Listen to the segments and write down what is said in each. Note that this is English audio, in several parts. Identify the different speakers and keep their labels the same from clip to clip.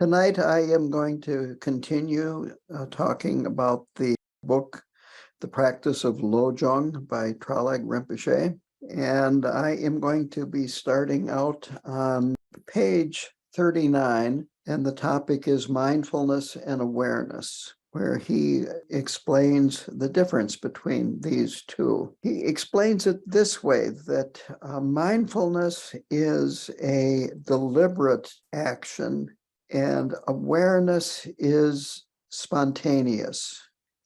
Speaker 1: Tonight, I am going to continue talking about the book, The Practice of Lojong by Tralag Rinpoche. And I am going to be starting out on page 39, and the topic is mindfulness and awareness, where he explains the difference between these two. He explains it this way, that mindfulness is a deliberate action and awareness is spontaneous,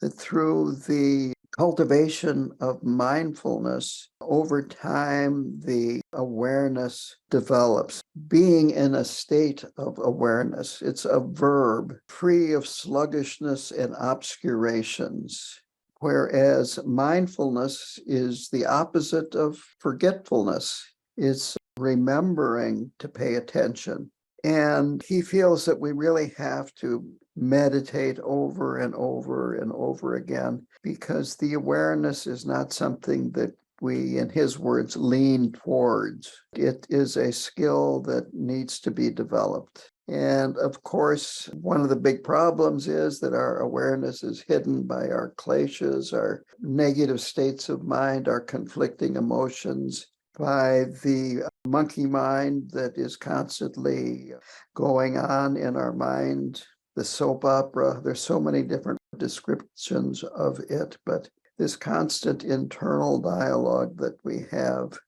Speaker 1: that through the cultivation of mindfulness, over time, the awareness develops. Being in a state of awareness, it's a verb free of sluggishness and obscurations, whereas mindfulness is the opposite of forgetfulness. It's remembering to pay attention. And he feels that we really have to meditate over and over and over again, because the awareness is not something that we, in his words, lean towards. It is a skill that needs to be developed. And of course, one of the big problems is that our awareness is hidden by our kleshas, our negative states of mind, our conflicting emotions, by the monkey mind that is constantly going on in our mind, the soap opera. There's so many different descriptions of it, but this constant internal dialogue that we have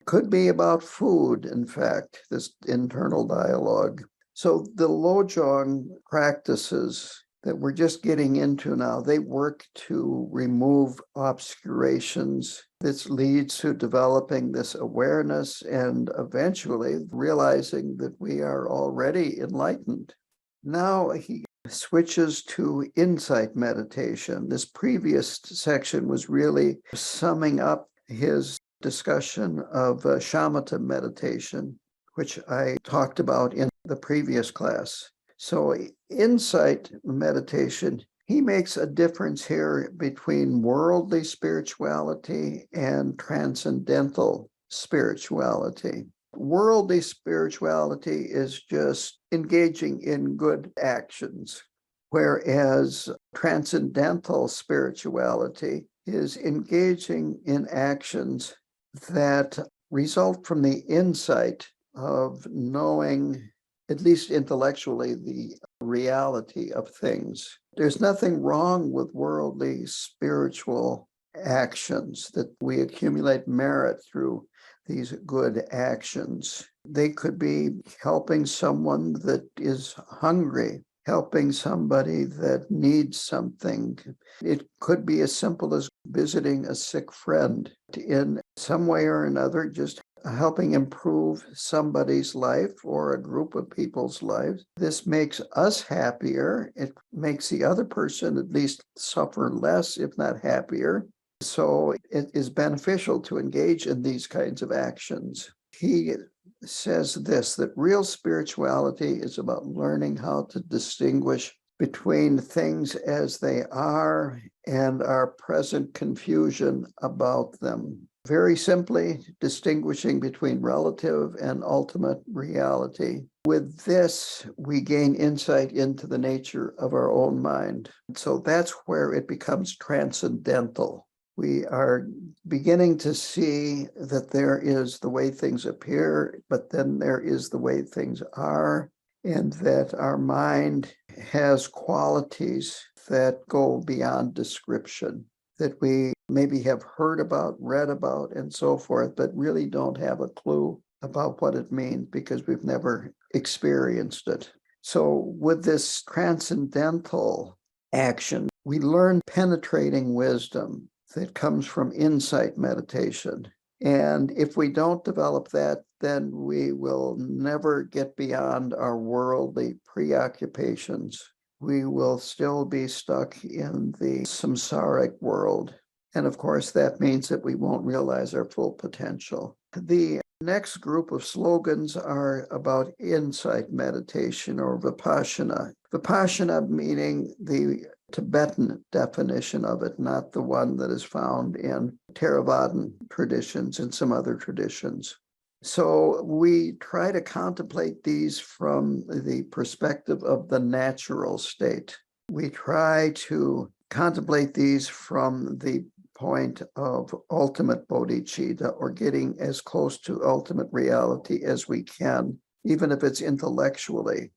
Speaker 1: could be about food, in fact, this internal dialogue. So the Lojong practices that we're just getting into now, they work to remove obscurations. This leads to developing this awareness and eventually realizing that we are already enlightened. Now he switches to insight meditation. This previous section was really summing up his discussion of shamatha meditation, which I talked about in the previous class. So insight meditation, he makes a difference here between worldly spirituality and transcendental spirituality. Worldly spirituality is just engaging in good actions, whereas transcendental spirituality is engaging in actions that result from the insight of knowing, at least intellectually, the reality of things. There's nothing wrong with worldly spiritual actions, that we accumulate merit through these good actions. They could be helping someone that is hungry, helping somebody that needs something. It could be as simple as visiting a sick friend. In some way or another, just helping improve somebody's life or a group of people's lives. This makes us happier. It makes the other person at least suffer less, if not happier. So it is beneficial to engage in these kinds of actions. He says this, that real spirituality is about learning how to distinguish between things as they are and our present confusion about them. Very simply, distinguishing between relative and ultimate reality. With this, we gain insight into the nature of our own mind. So that's where it becomes transcendental. We are beginning to see that there is the way things appear, but then there is the way things are, and that our mind has qualities that go beyond description, that we maybe have heard about, read about, and so forth, but really don't have a clue about what it means because we've never experienced it. So with this transcendental action, we learn penetrating wisdom that comes from insight meditation. And if we don't develop that, then we will never get beyond our worldly preoccupations. We will still be stuck in the samsaric world. And of course, that means that we won't realize our full potential. The next group of slogans are about insight meditation, or vipassana. Vipassana meaning the Tibetan definition of it, not the one that is found in Theravadan traditions and some other traditions. So we try to contemplate these from the perspective of the natural state. We try to contemplate these from the point of ultimate bodhicitta, or getting as close to ultimate reality as we can, even if it's intellectually.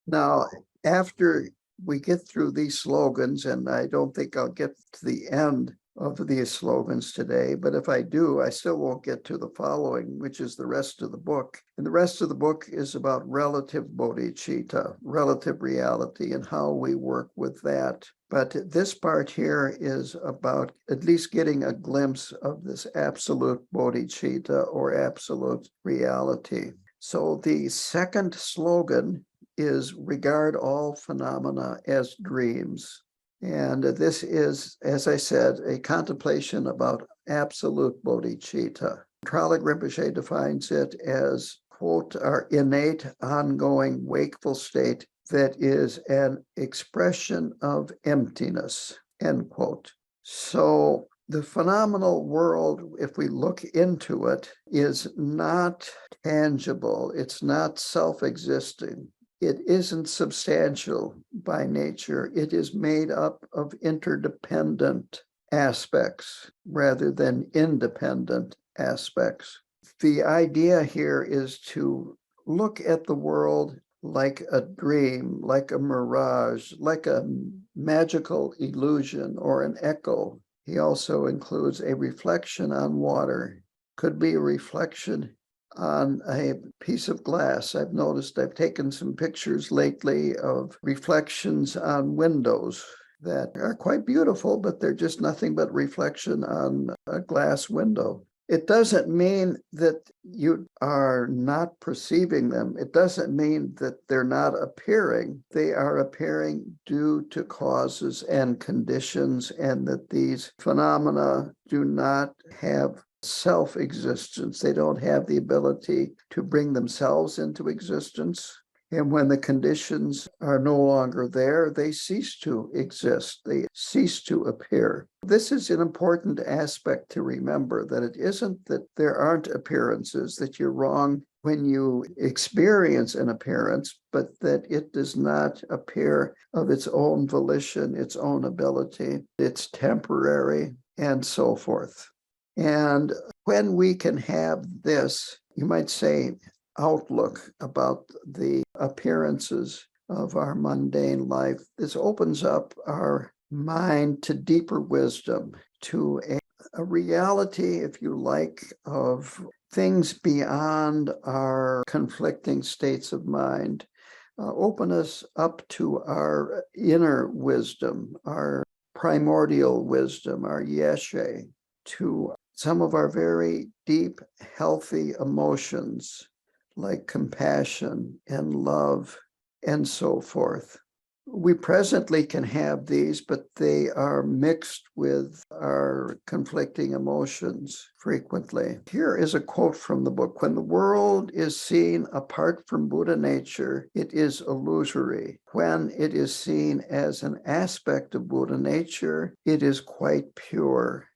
Speaker 1: Now, after we get through these slogans, and I don't think I'll get to the end of these slogans today, but if I do, I still won't get to the following, which is the rest of the book. And the rest of the book is about relative bodhicitta, relative reality, and how we work with that. But this part here is about at least getting a glimpse of this absolute bodhicitta, or absolute reality. So the second slogan is regard all phenomena as dreams. And this is, as I said, a contemplation about absolute bodhicitta. Tralek Rinpoche defines it as, quote, our innate, ongoing, wakeful state that is an expression of emptiness, end quote. So the phenomenal world, if we look into it, is not tangible. It's not self-existing. It isn't substantial by nature. It is made up of interdependent aspects rather than independent aspects. The idea here is to look at the world like a dream, like a mirage, like a magical illusion or an echo. He also includes a reflection on water, could be a reflection on a piece of glass. I've noticed I've taken some pictures lately of reflections on windows that are quite beautiful, but they're just nothing but reflection on a glass window. It doesn't mean that you are not perceiving them. It doesn't mean that they're not appearing. They are appearing due to causes and conditions, and that these phenomena do not have self-existence. They don't have the ability to bring themselves into existence. And when the conditions are no longer there, they cease to exist. They cease to appear. This is an important aspect to remember, that it isn't that there aren't appearances, that you're wrong when you experience an appearance, but that it does not appear of its own volition, its own ability. It's temporary, and so forth. And when we can have this, you might say, outlook about the appearances of our mundane life, this opens up our mind to deeper wisdom, to a reality, if you like, of things beyond our conflicting states of mind. Open us up to our inner wisdom, our primordial wisdom, our yeshe, to some of our very deep, healthy emotions, like compassion and love and so forth. We presently can have these, but they are mixed with our conflicting emotions frequently. Here is a quote from the book. When the world is seen apart from Buddha nature, it is illusory. When it is seen as an aspect of Buddha nature, it is quite pure.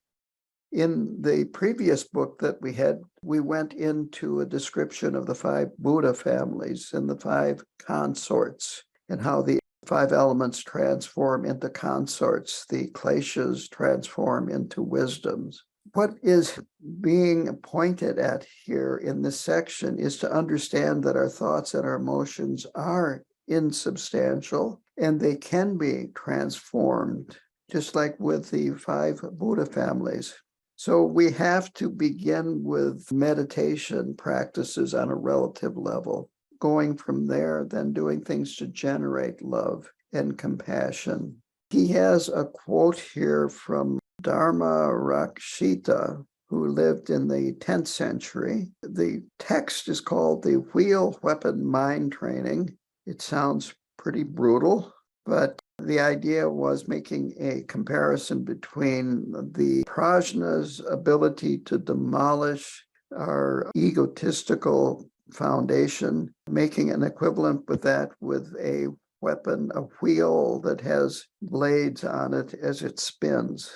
Speaker 1: In the previous book that we had, we went into a description of the 5 Buddha families and the 5 consorts, and how the 5 elements transform into consorts. The kleshas transform into wisdoms. What is being pointed at here in this section is to understand that our thoughts and our emotions are insubstantial, and they can be transformed, just like with the 5 Buddha families. So we have to begin with meditation practices on a relative level, going from there, then doing things to generate love and compassion. He has a quote here from Dharma Rakshita, who lived in the 10th century. The text is called The Wheel Weapon Mind Training. It sounds pretty brutal, but the idea was making a comparison between the prajna's ability to demolish our egotistical foundation, making an equivalent with that with a weapon, a wheel that has blades on it as it spins.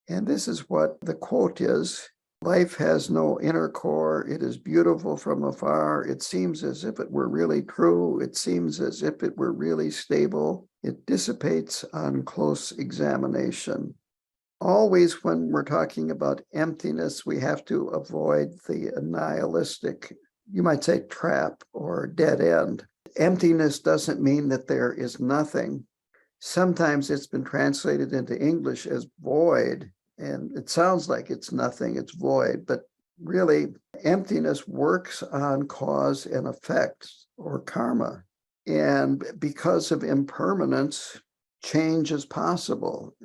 Speaker 1: And this is what the quote is. Life has no inner core. It is beautiful from afar. It seems as if it were really true. It seems as if it were really stable. It dissipates on close examination. Always when we're talking about emptiness, we have to avoid the nihilistic, you might say, trap or dead end. Emptiness doesn't mean that there is nothing. Sometimes it's been translated into English as void, and it sounds like it's nothing, it's void, but really emptiness works on cause and effect or karma. And because of impermanence, change is possible.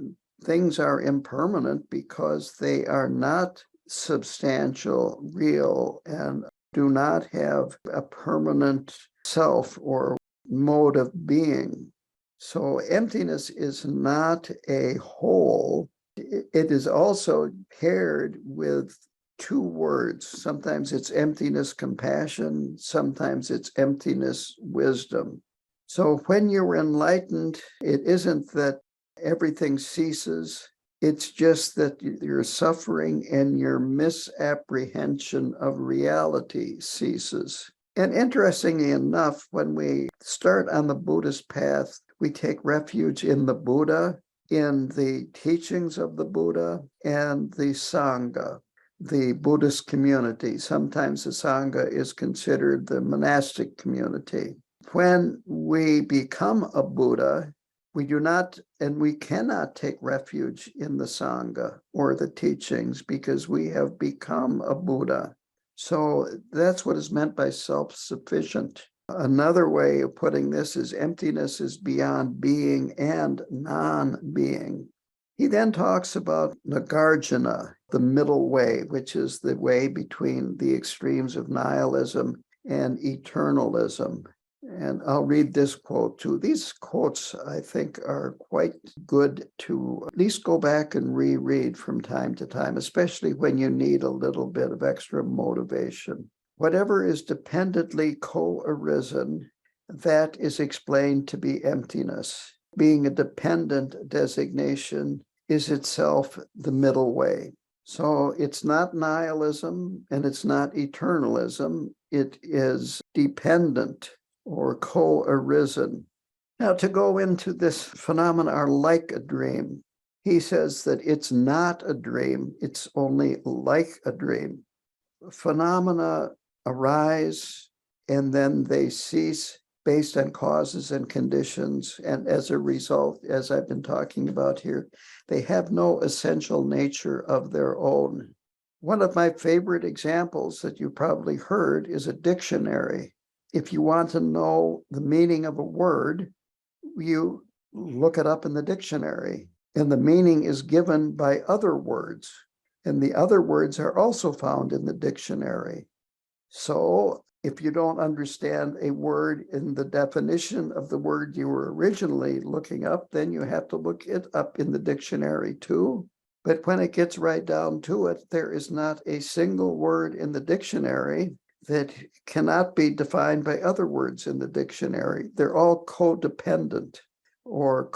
Speaker 1: Things are impermanent because they are not substantial, real, and do not have a permanent self or mode of being. So emptiness is not a whole. It is also paired with two words. Sometimes it's emptiness, compassion. Sometimes it's emptiness, wisdom. So when you're enlightened, it isn't that everything ceases. It's just that your suffering and your misapprehension of reality ceases. And interestingly enough, when we start on the Buddhist path, we take refuge in the Buddha, in the teachings of the Buddha, and the Sangha, the Buddhist community. Sometimes the Sangha is considered the monastic community. When we become a Buddha, we do not and we cannot take refuge in the Sangha or the teachings because we have become a Buddha. So that's what is meant by self-sufficient. Another way of putting this is emptiness is beyond being and non-being. He then talks about Nagarjuna, the middle way, which is the way between the extremes of nihilism and eternalism. And I'll read this quote too. These quotes, I think, are quite good to at least go back and reread from time to time, especially when you need a little bit of extra motivation. Whatever is dependently co-arisen, that is explained to be emptiness. Being a dependent designation is itself the middle way. So it's not nihilism and it's not eternalism. It is dependent or co-arisen. Now, to go into this phenomena are like a dream. He says that it's not a dream, it's only like a dream. Phenomena arise and then they cease based on causes and conditions. And as a result, as I've been talking about here, they have no essential nature of their own. One of my favorite examples that you probably heard is a dictionary. If you want to know the meaning of a word, you look it up in the dictionary, and the meaning is given by other words, and the other words are also found in the dictionary. So if you don't understand a word in the definition of the word you were originally looking up, then you have to look it up in the dictionary too. But when it gets right down to it, there is not a single word in the dictionary that cannot be defined by other words in the dictionary. They're all codependent or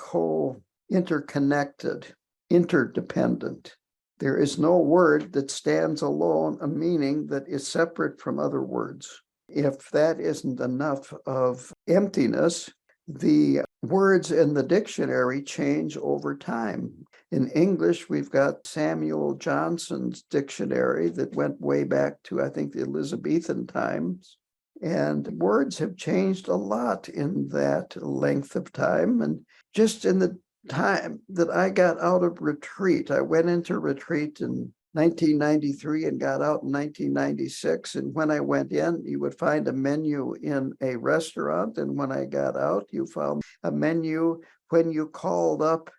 Speaker 1: interconnected, interdependent. There is no word that stands alone, a meaning that is separate from other words. If that isn't enough of emptiness, the words in the dictionary change over time. In English, we've got Samuel Johnson's dictionary that went way back to, I think, the Elizabethan times. And words have changed a lot in that length of time. And just in the time that I got out of retreat, I went into retreat in 1993 and got out in 1996. And when I went in, you would find a menu in a restaurant. And when I got out, you found a menu when you called up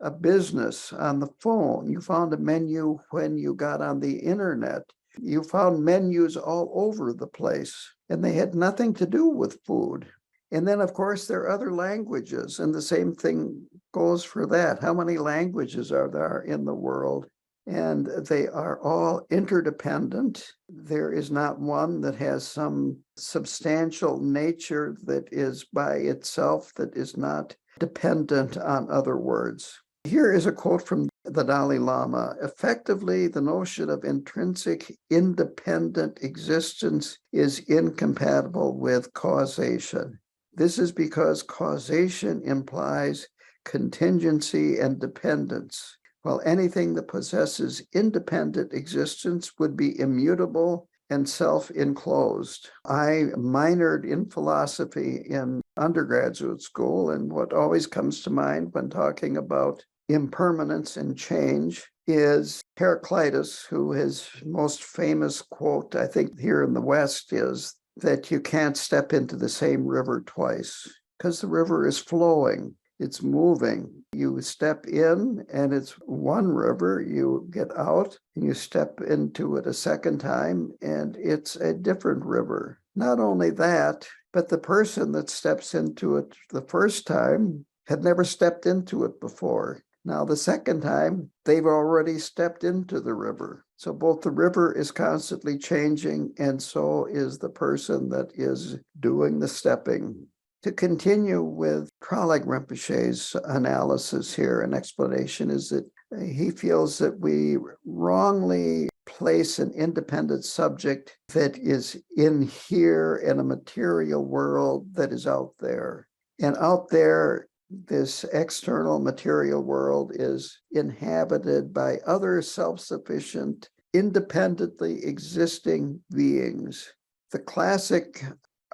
Speaker 1: a business on the phone. You found a menu when you got on the internet. You found menus all over the place, and they had nothing to do with food. And then, of course, there are other languages, and the same thing goes for that. How many languages are there in the world? And they are all interdependent. There is not one that has some substantial nature that is by itself, that is not dependent on other words. Here is a quote from the Dalai Lama, effectively, the notion of intrinsic independent existence is incompatible with causation. This is because causation implies contingency and dependence, while anything that possesses independent existence would be immutable and self-enclosed. I minored in philosophy in undergraduate school, and what always comes to mind when talking about impermanence and change is Heraclitus, who his most famous quote, I think here in the West, is that you can't step into the same river twice because the river is flowing. It's moving. You step in and it's one river, you get out and you step into it a second time and it's a different river. Not only that, but the person that steps into it the first time had never stepped into it before. Now, the second time, they've already stepped into the river. So both the river is constantly changing, and so is the person that is doing the stepping. To continue with Tralek Rinpoche's analysis here and explanation is that he feels that we wrongly place an independent subject that is in here in a material world that is out there. And out there, this external material world is inhabited by other self-sufficient, independently existing beings. The classic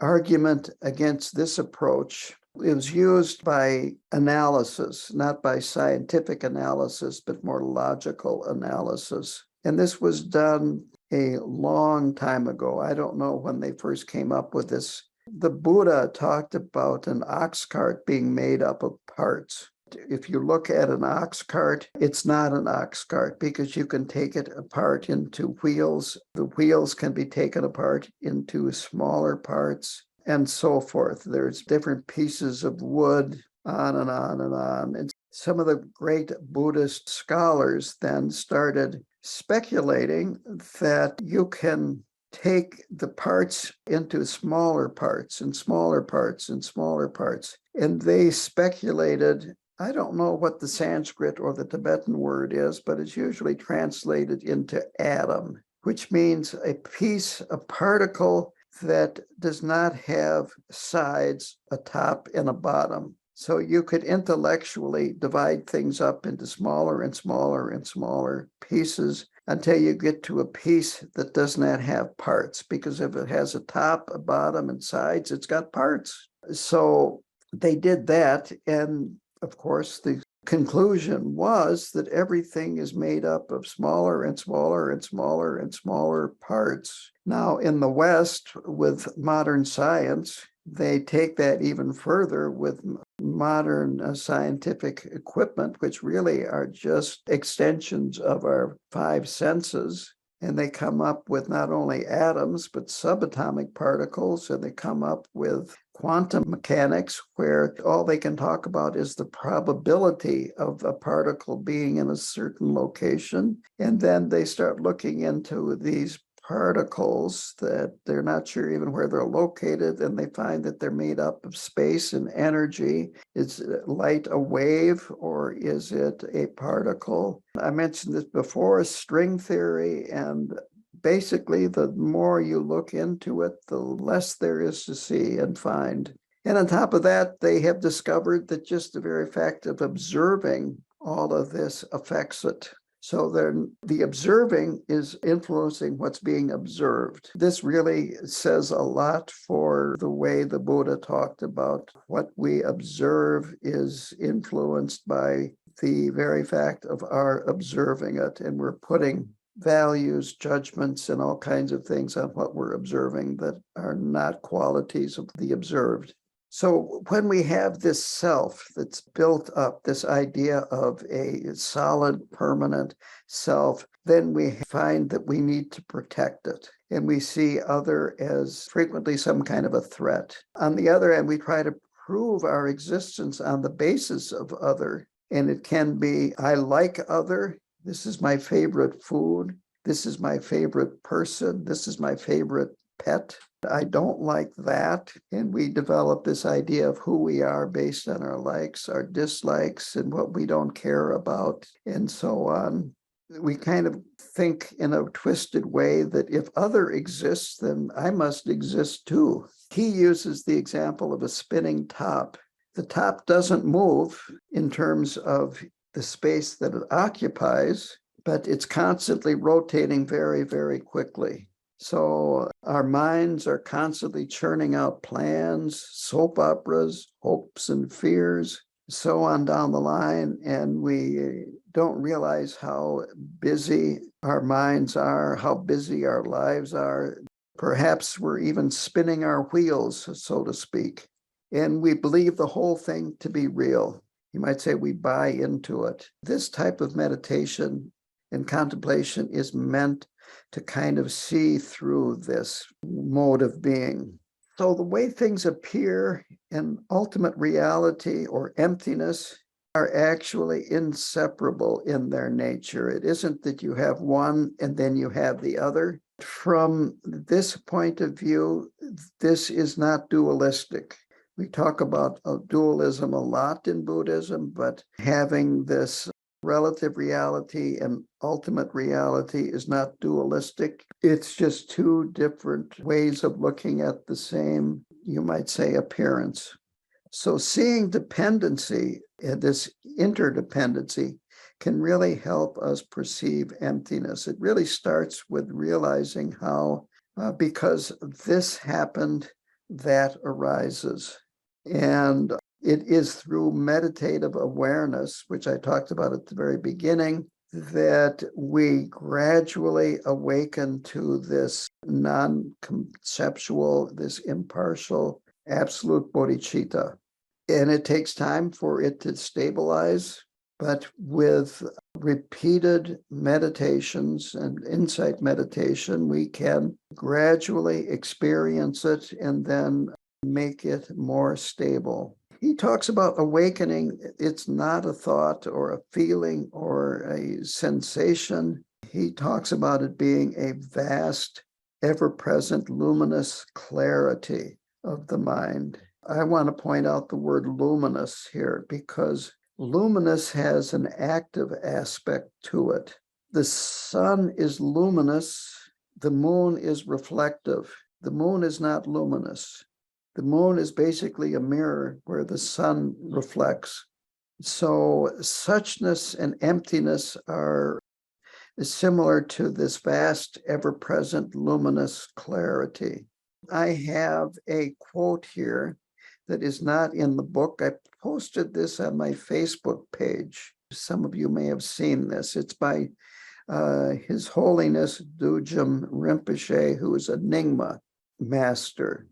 Speaker 1: argument against this approach is used by analysis, not by scientific analysis, but more logical analysis. And this was done a long time ago. I don't know when they first came up with this. The Buddha talked about an ox cart being made up of parts. If you look at an ox cart, it's not an ox cart because you can take it apart into wheels. The wheels can be taken apart into smaller parts and so forth. There's different pieces of wood, on and on and on. And some of the great Buddhist scholars then started speculating that you can take the parts into smaller parts and smaller parts and smaller parts. And they speculated, I don't know what the Sanskrit or the Tibetan word is, but it's usually translated into atom, which means a piece, a particle that does not have sides, a top and a bottom. So you could intellectually divide things up into smaller and smaller and smaller pieces until you get to a piece that does not have parts, because if it has a top, a bottom, and sides, it's got parts. So they did that, and of course, the conclusion was that everything is made up of smaller and smaller and smaller and smaller parts. Now, in the West, with modern science, they take that even further with modern scientific equipment, which really are just extensions of our five senses. And they come up with not only atoms, but subatomic particles, and they come up with quantum mechanics, where all they can talk about is the probability of a particle being in a certain location. And then they start looking into these particles that they're not sure even where they're located, and they find that they're made up of space and energy. Is light a wave or is it a particle? I mentioned this before, string theory, and basically the more you look into it, the less there is to see and find. And on top of that, they have discovered that just the very fact of observing all of this affects it. So the observing is influencing what's being observed. This really says a lot for the way the Buddha talked about what we observe is influenced by the very fact of our observing it. And we're putting values, judgments, and all kinds of things on what we're observing that are not qualities of the observed. So when we have this self that's built up, this idea of a solid, permanent self, then we find that we need to protect it. And we see other as frequently some kind of a threat. On the other hand, we try to prove our existence on the basis of other. And it can be, I like other, this is my favorite food, this is my favorite person, this is my favorite pet. I don't like that. And we develop this idea of who we are based on our likes, our dislikes, and what we don't care about, and so on. We kind of think in a twisted way that if other exists, then I must exist too. He uses the example of a spinning top. The top doesn't move in terms of the space that it occupies, but it's constantly rotating very, very quickly. So our minds are constantly churning out plans, soap operas, hopes and fears, so on down the line, and we don't realize how busy our minds are, how busy our lives are. Perhaps we're even spinning our wheels, so to speak, and we believe the whole thing to be real. You might say we buy into it. This type of meditation and contemplation is meant to kind of see through this mode of being. So the way things appear in ultimate reality or emptiness are actually inseparable in their nature. It isn't that you have one and then you have the other. From this point of view, this is not dualistic. We talk about dualism a lot in Buddhism, but having this relative reality and ultimate reality is not dualistic. It's just two different ways of looking at the same, you might say, appearance. So seeing dependency, this interdependency, can really help us perceive emptiness. It really starts with realizing how, because this happened, that arises. And it is through meditative awareness, which I talked about at the very beginning, that we gradually awaken to this non-conceptual, this impartial, absolute bodhicitta. And it takes time for it to stabilize, but with repeated meditations and insight meditation, we can gradually experience it and then make it more stable. He talks about awakening. It's not a thought or a feeling or a sensation. He talks about it being a vast, ever-present, luminous clarity of the mind. I want to point out the word luminous here because luminous has an active aspect to it. The sun is luminous. The moon is reflective. The moon is not luminous. The moon is basically a mirror where the sun reflects. So suchness and emptiness are similar to this vast, ever-present, luminous clarity. I have a quote here that is not in the book. I posted this on my Facebook page. Some of you may have seen this. It's by His Holiness Lojong Rinpoche, who is a Nyingma master.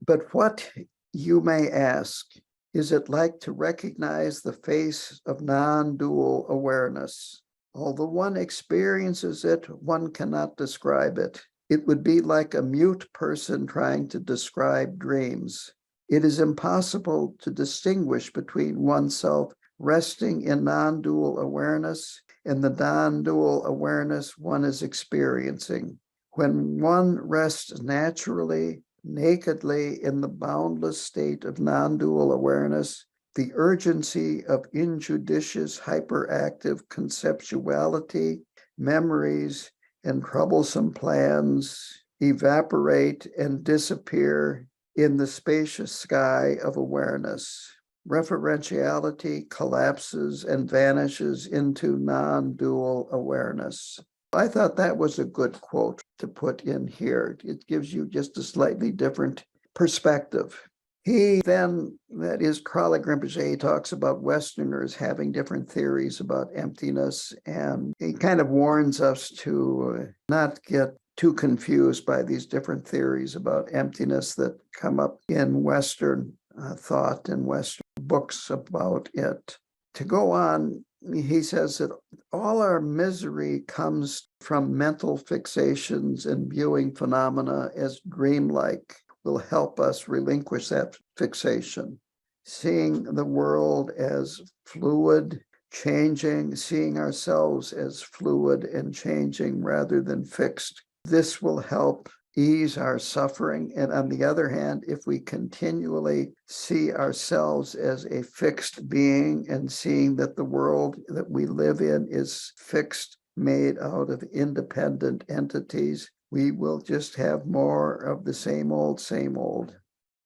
Speaker 1: But what, you may ask, is it like to recognize the face of non-dual awareness? Although one experiences it, one cannot describe it. It would be like a mute person trying to describe dreams. It is impossible to distinguish between oneself resting in non-dual awareness and the non-dual awareness one is experiencing. When one rests naturally, nakedly in the boundless state of non-dual awareness, the urgency of injudicious hyperactive conceptuality, memories, and troublesome plans evaporate and disappear in the spacious sky of awareness. Referentiality collapses and vanishes into non-dual awareness. I thought that was a good quote to put in here. It gives you just a slightly different perspective. He then, that is Tralek Rinpoche, he talks about Westerners having different theories about emptiness, and he kind of warns us to not get too confused by these different theories about emptiness that come up in Western thought and Western books about it. To go on, he says that all our misery comes from mental fixations and viewing phenomena as dreamlike will help us relinquish that fixation. Seeing the world as fluid, changing, seeing ourselves as fluid and changing rather than fixed. This will help ease our suffering. And on the other hand, if we continually see ourselves as a fixed being and seeing that the world that we live in is fixed, made out of independent entities, we will just have more of the same old, same old.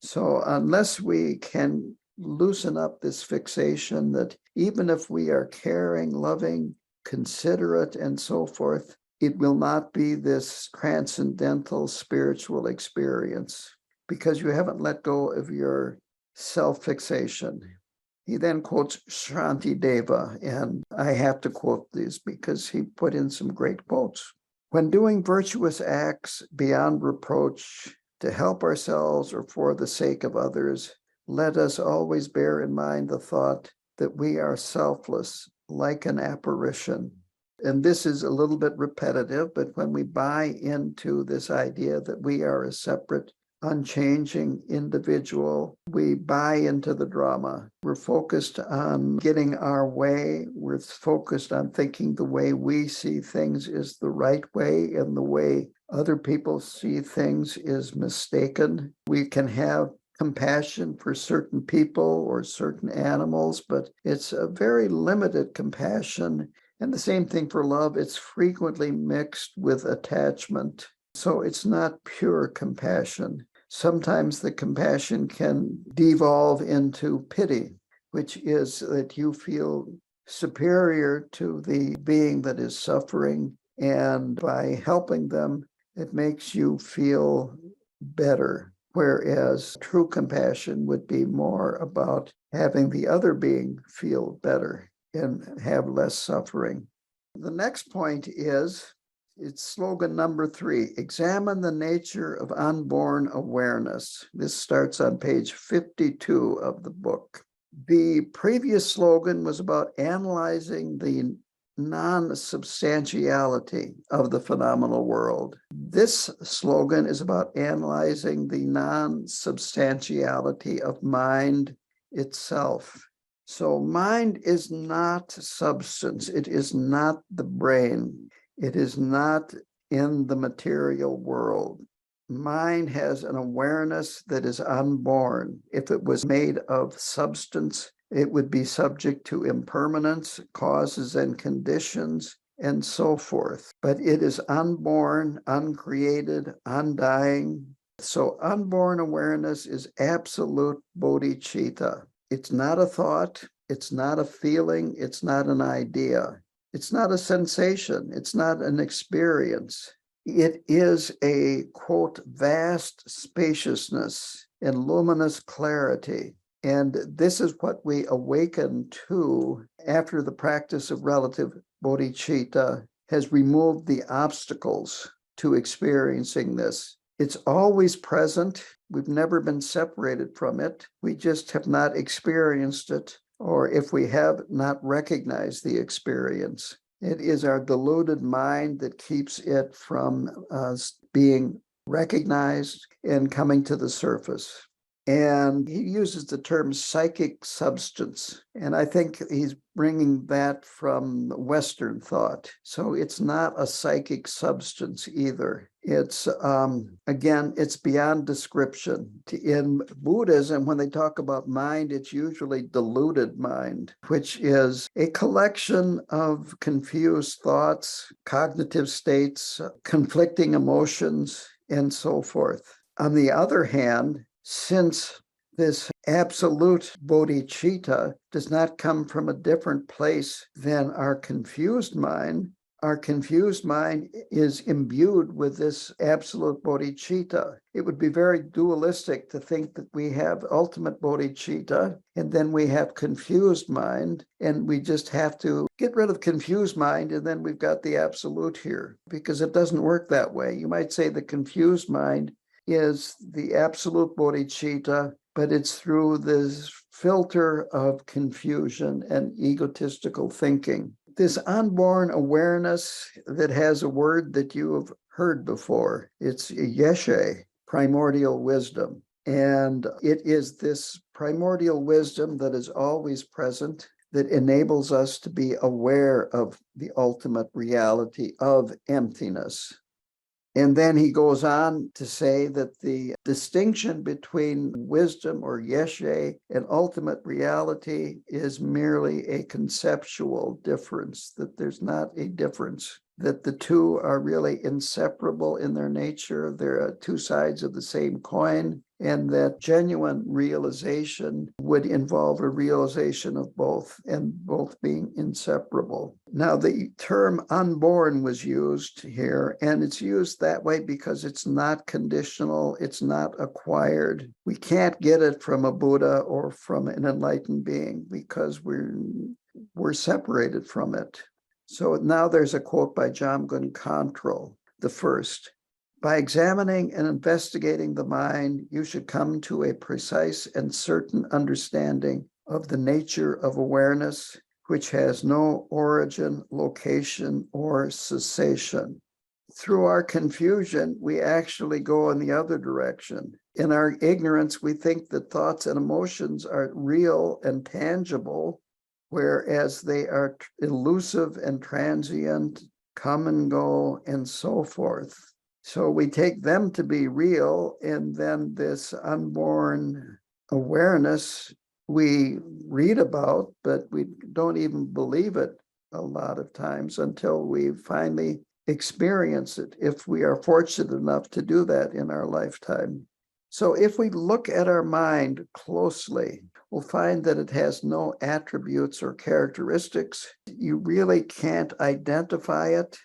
Speaker 1: So unless we can loosen up this fixation that even if we are caring, loving, considerate, and so forth, it will not be this transcendental spiritual experience because you haven't let go of your self-fixation. He then quotes Shantideva, and I have to quote these because he put in some great quotes. When doing virtuous acts beyond reproach to help ourselves or for the sake of others, let us always bear in mind the thought that we are selfless, like an apparition. And this is a little bit repetitive, but when we buy into this idea that we are a separate, unchanging individual, we buy into the drama. We're focused on getting our way. We're focused on thinking the way we see things is the right way, and the way other people see things is mistaken. We can have compassion for certain people or certain animals, but it's a very limited compassion. And the same thing for love, it's frequently mixed with attachment. So it's not pure compassion. Sometimes the compassion can devolve into pity, which is that you feel superior to the being that is suffering. And by helping them, it makes you feel better. Whereas true compassion would be more about having the other being feel better and have less suffering. The next point is, it's slogan number 3, examine the nature of unborn awareness. This starts on page 52 of the book. The previous slogan was about analyzing the non-substantiality of the phenomenal world. This slogan is about analyzing the non-substantiality of mind itself. So mind is not substance. It is not the brain. It is not in the material world. Mind has an awareness that is unborn. If it was made of substance, it would be subject to impermanence, causes and conditions, and so forth. But it is unborn, uncreated, undying. So unborn awareness is absolute bodhicitta. It's not a thought, it's not a feeling, it's not an idea. It's not a sensation, it's not an experience. It is a, quote, vast spaciousness and luminous clarity. And this is what we awaken to after the practice of relative bodhicitta has removed the obstacles to experiencing this. It's always present. We've never been separated from it. We just have not experienced it, or if we have, not recognized the experience. It is our deluded mind that keeps it from being recognized and coming to the surface. And he uses the term psychic substance. And I think he's bringing that from Western thought. So it's not a psychic substance either. It's, again, it's beyond description. In Buddhism, when they talk about mind, it's usually deluded mind, which is a collection of confused thoughts, cognitive states, conflicting emotions, and so forth. On the other hand, since this absolute bodhicitta does not come from a different place than our confused mind is imbued with this absolute bodhicitta. It would be very dualistic to think that we have ultimate bodhicitta and then we have confused mind, and we just have to get rid of confused mind and then we've got the absolute here, because it doesn't work that way. You might say the confused mind is the absolute bodhicitta, but it's through this filter of confusion and egotistical thinking. This unborn awareness that has a word that you have heard before, it's yeshe, primordial wisdom. And it is this primordial wisdom that is always present that enables us to be aware of the ultimate reality of emptiness. And then he goes on to say that the distinction between wisdom or yeshe and ultimate reality is merely a conceptual difference, that there's not a difference, that the two are really inseparable in their nature. They're two sides of the same coin, and that genuine realization would involve a realization of both, and both being inseparable. Now, the term unborn was used here, and it's used that way because it's not conditional, it's not acquired. We can't get it from a Buddha or from an enlightened being because we're separated from it. So now there's a quote by Jamgon Khantrul, the first. By examining and investigating the mind, you should come to a precise and certain understanding of the nature of awareness, which has no origin, location, or cessation. Through our confusion, we actually go in the other direction. In our ignorance, we think that thoughts and emotions are real and tangible, whereas they are elusive and transient, come and go, and so forth. So we take them to be real, and then this unborn awareness we read about, but we don't even believe it a lot of times until we finally experience it, if we are fortunate enough to do that in our lifetime. So if we look at our mind closely, we'll find that it has no attributes or characteristics. You really can't identify it.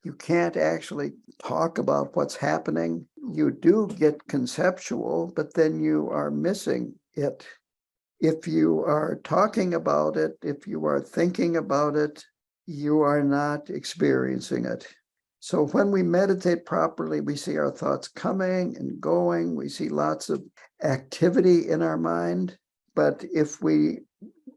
Speaker 1: You can't actually talk about what's happening. You do get conceptual, but then you are missing it. If you are talking about it, if you are thinking about it, you are not experiencing it. So when we meditate properly, we see our thoughts coming and going. We see lots of activity in our mind. But if we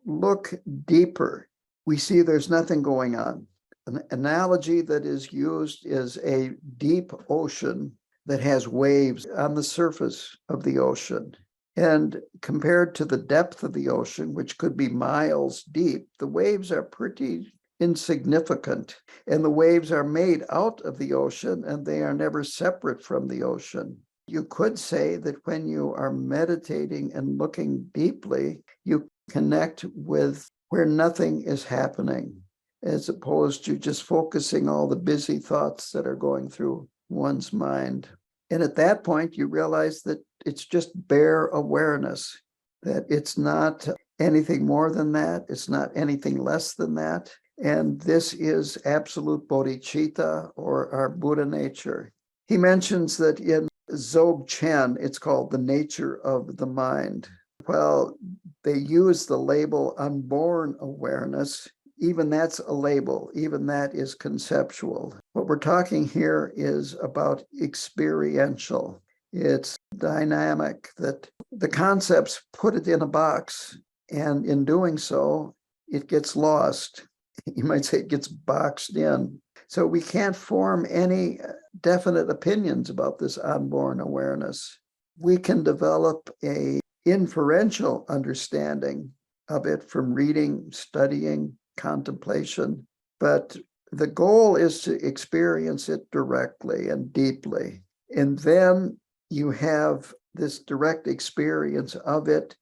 Speaker 1: look deeper, we see there's nothing going on. An analogy that is used is a deep ocean that has waves on the surface of the ocean. And compared to the depth of the ocean, which could be miles deep, the waves are pretty insignificant. And the waves are made out of the ocean, and they are never separate from the ocean. You could say that when you are meditating and looking deeply, you connect with where nothing is happening, as opposed to just focusing all the busy thoughts that are going through one's mind. And at that point, you realize that it's just bare awareness, that it's not anything more than that. It's not anything less than that. And this is absolute bodhicitta, or our Buddha nature. He mentions that in Dzogchen, it's called the nature of the mind. Well, they use the label unborn awareness. Even that's a label, even that is conceptual. What we're talking here is about experiential. It's dynamic, that the concepts put it in a box, and in doing so, it gets lost. You might say it gets boxed in. So we can't form any definite opinions about this unborn awareness. We can develop an inferential understanding of it from reading, studying, contemplation, but the goal is to experience it directly and deeply. And then you have this direct experience of it.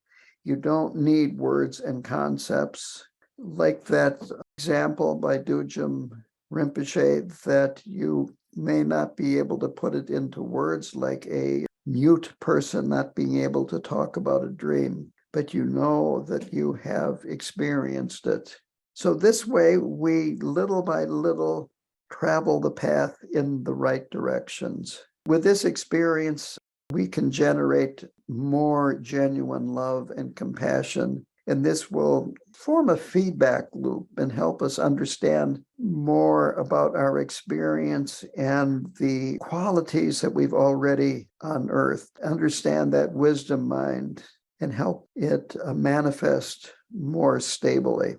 Speaker 1: You don't need words and concepts, like that example by Dujum Rinpoche, that you may not be able to put it into words, like a mute person not being able to talk about a dream, but you know that you have experienced it. So this way, we little by little travel the path in the right directions. With this experience, we can generate more genuine love and compassion, and this will form a feedback loop and help us understand more about our experience and the qualities that we've already unearthed, understand that wisdom mind, and help it manifest more stably.